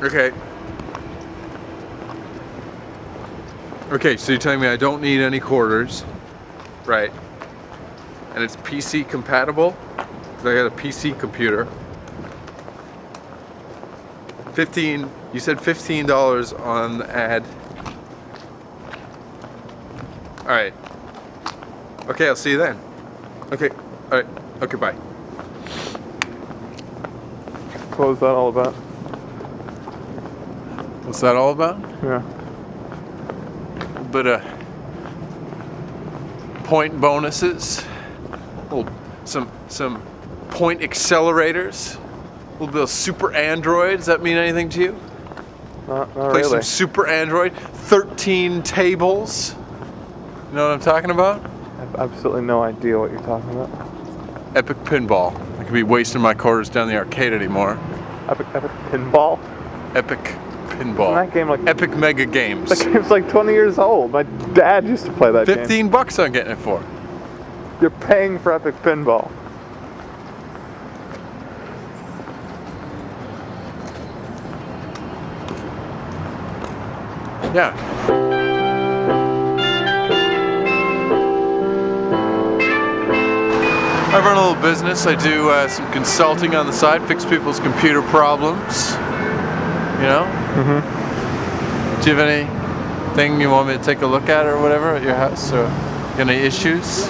Okay. Okay, so you're telling me I don't need any quarters, right? And it's PC compatible? Because I got a PC computer. You said $15 on the ad. Alright. Okay, I'll see you then. Okay, alright. Okay, bye. What was that all about? What's that all about? Yeah. But point bonuses, some point accelerators, a little bit of super Android. Does that mean anything to you? Not Play really. some super Android, 13 tables. You know what I'm talking about? I have absolutely no idea what you're talking about. Epic pinball. I could be wasting my quarters down the arcade anymore. Epic pinball? Epic pinball. Isn't that game like Epic Mega Games. that game's like 20 years old. My dad used to play that game. $15 I'm getting it for. You're paying for Epic Pinball. Yeah. I run a little business. I do some consulting on the side, fix people's computer problems. You know? Mm-hmm. Do you have anything you want me to take a look at or whatever at your house? Or any issues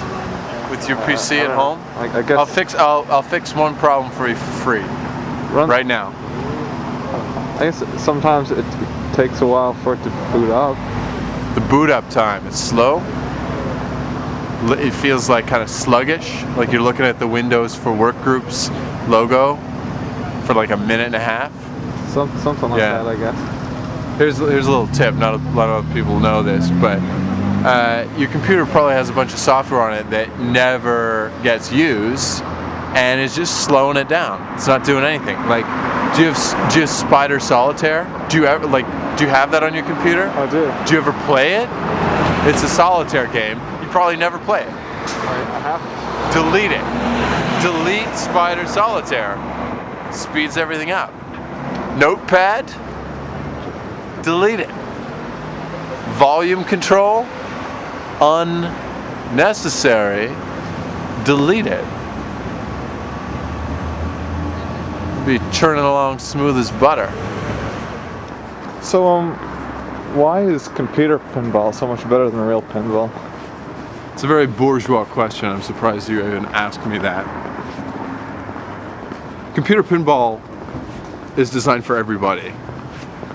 with your PC at home? I guess I'll fix one problem for you for free. Right now. I guess sometimes it takes a while for it to boot up. The boot up time, it's slow. It feels like kind of sluggish, like you're looking at the Windows for Workgroups logo for like a minute and a half. Something like that, I guess. Here's a little tip. Not a lot of people know this, but your computer probably has a bunch of software on it that never gets used, and it's just slowing it down. It's not doing anything. Like, do you have Spider Solitaire? Do you have that on your computer? I do. Do you ever play it? It's a solitaire game. You probably never play it. I haven't. Delete it. Delete Spider Solitaire. Speeds everything up. Notepad. Delete it. Volume control. Unnecessary. Delete it. Be churning along smooth as butter. So, why is computer pinball so much better than real pinball? It's a very bourgeois question. I'm surprised you even asked me that. Computer pinball is designed for everybody.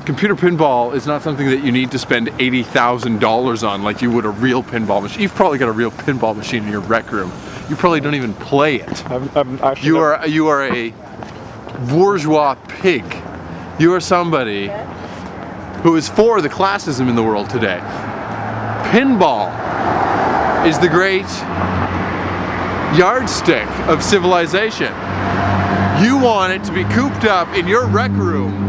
Computer pinball is not something that you need to spend $80,000 on like you would a real pinball machine. You've probably got a real pinball machine in your rec room. You probably don't even play it. You are a bourgeois pig. You are somebody who is for the classism in the world today. Pinball is the great yardstick of civilization. You want it to be cooped up in your rec room.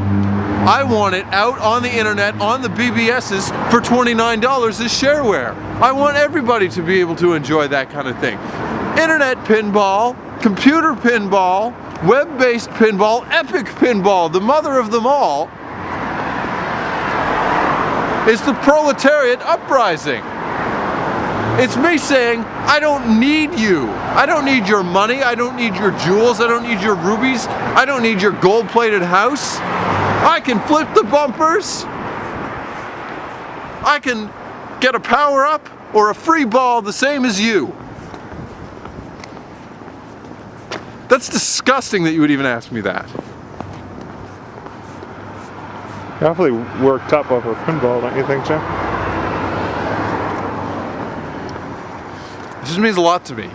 I want it out on the internet, on the BBSs for $29 as shareware. I want everybody to be able to enjoy that kind of thing. Internet pinball, computer pinball, web-based pinball, epic pinball, the mother of them all, is the proletariat uprising. It's me saying, I don't need you. I don't need your money. I don't need your jewels. I don't need your rubies. I don't need your gold-plated house. I can flip the bumpers. I can get a power-up or a free ball the same as you. That's disgusting that you would even ask me that. You're awfully worked up over pinball, don't you think, Jim? It just means a lot to me.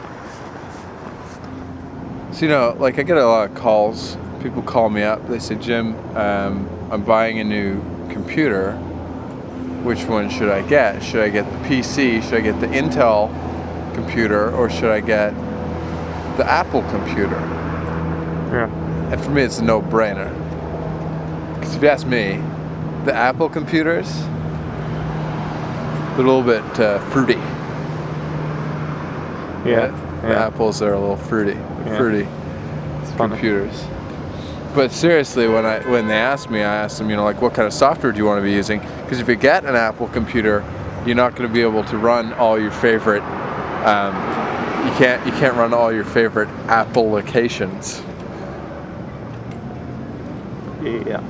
So, you know, like I get a lot of calls. People call me up. They say, Jim, I'm buying a new computer. Which one should I get? Should I get the PC? Should I get the Intel computer? Or should I get the Apple computer? Yeah. And for me, it's a no-brainer. Because if you ask me, the Apple computers, they're a little bit fruity. Yeah. The apples are a little fruity. Yeah. Fruity It's funny. computers. But seriously, when they asked me, I asked them, you know, like, what kind of software do you want to be using? Because if you get an Apple computer, you're not going to be able to run all your favorite. You can't run all your favorite applications. Yeah.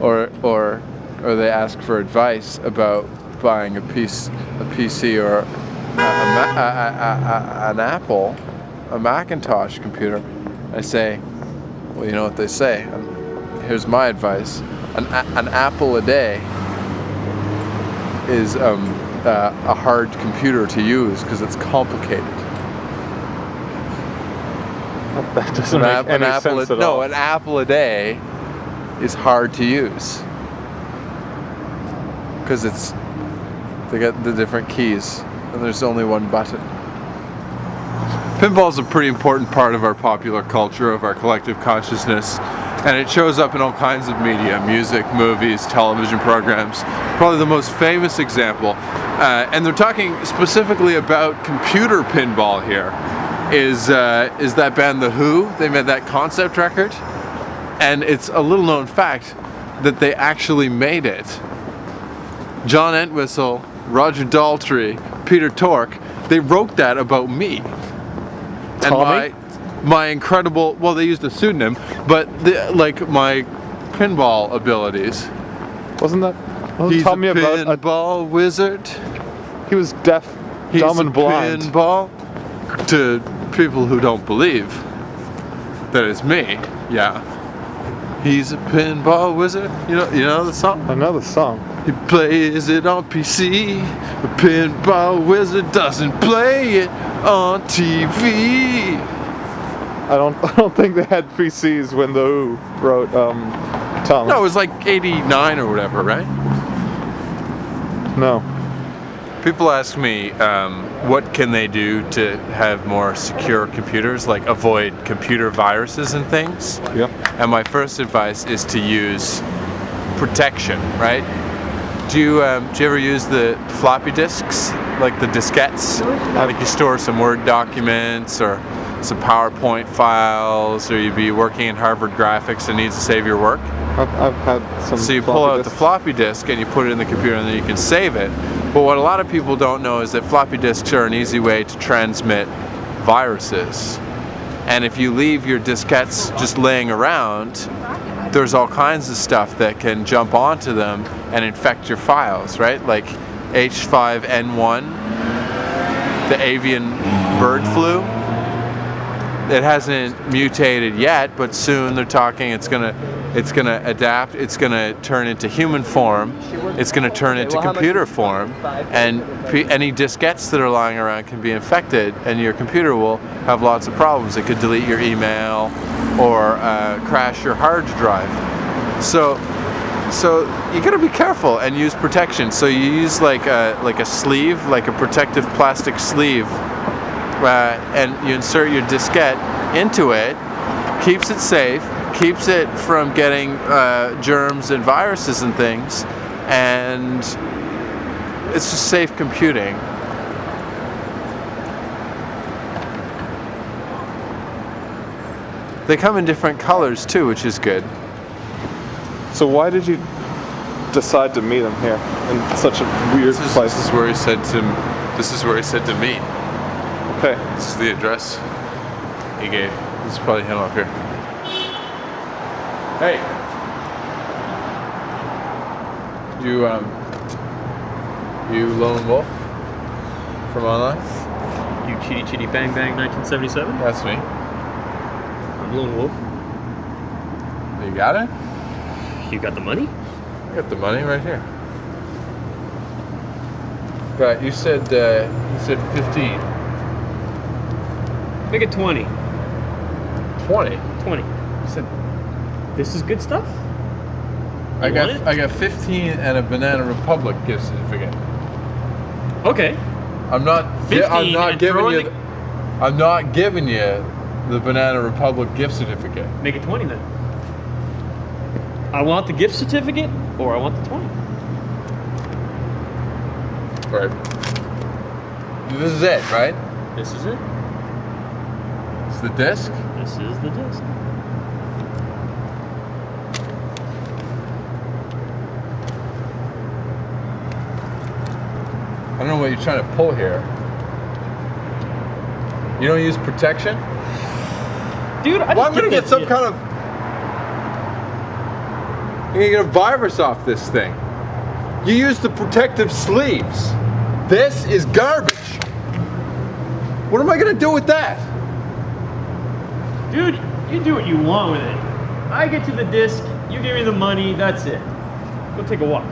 Or they ask for advice about buying a PC or an Apple, a Macintosh computer. I say, well, you know what they say. Here's my advice: an apple a day is a hard computer to use because it's complicated. That doesn't make any sense at all. No, an apple a day is hard to use because they got the different keys and there's only one button. Pinball is a pretty important part of our popular culture, of our collective consciousness, and it shows up in all kinds of media: music, movies, television programs. Probably the most famous example, and they're talking specifically about computer pinball here, is that band The Who. They made that concept record, and it's a little known fact that they actually made it. John Entwistle, Roger Daltrey, Peter Tork, they wrote that about me. Tommy? And my incredible, well, they used a pseudonym, but like my pinball abilities. Wasn't He's Tommy a about pinball wizard. He was deaf, dumb, and blind. Pinball. To people who don't believe that it's me, yeah. He's a pinball wizard. You know the song? I know the song. He plays it on PC. The pinball wizard doesn't play it on TV. I don't think they had PCs when The Who wrote Thomas. No, it was like 89 or whatever, right? No. People ask me what can they do to have more secure computers, like avoid computer viruses and things. Yep. And my first advice is to use protection, right? Do you ever use the floppy disks, like the diskettes? Like you store some Word documents or some PowerPoint files, or you'd be working in Harvard Graphics and need to save your work? I've had some. So you pull out the floppy disk and you put it in the computer and then you can save it. But what a lot of people don't know is that floppy disks are an easy way to transmit viruses. And if you leave your diskettes just laying around, there's all kinds of stuff that can jump onto them and infect your files, right? Like H5N1, the avian bird flu. It hasn't mutated yet, but soon they're talking it's gonna adapt, it's gonna turn into human form, it's gonna turn into computer form, and any diskettes that are lying around can be infected and your computer will have lots of problems. It could delete your email or crash your hard drive. So you gotta be careful and use protection. So you use like a sleeve, like a protective plastic sleeve, and you insert your diskette into it, keeps it safe, keeps it from getting germs and viruses and things, and it's just safe computing. They come in different colors too, which is good. So why did you decide to meet him here in such a weird place? This is where he said to meet. Okay. This is the address he gave. This is probably him up here. Hey. You lone wolf from online? You Chitty Chitty Bang Bang 1977? That's me. I'm Lone Wolf. You got it? You got the money? I got the money right here. But you said 15. Make it 20. 20? 20. You said This is good stuff? I got 15 and a Banana Republic gift certificate. Okay. I'm not 15 I'm not and giving you throwing I'm not giving you the Banana Republic gift certificate. Make it 20 then. I want the gift certificate or I want the 20. Right. This is it, right? This is it. It's the disc. This is the disc. what you're trying to pull here. You don't use protection? Dude, Well, I'm gonna get some kind of... You're gonna get a virus off this thing. You use the protective sleeves. This is garbage. What am I gonna do with that? Dude, you do what you want with it. I get to the disc, you give me the money, that's it. Go take a walk.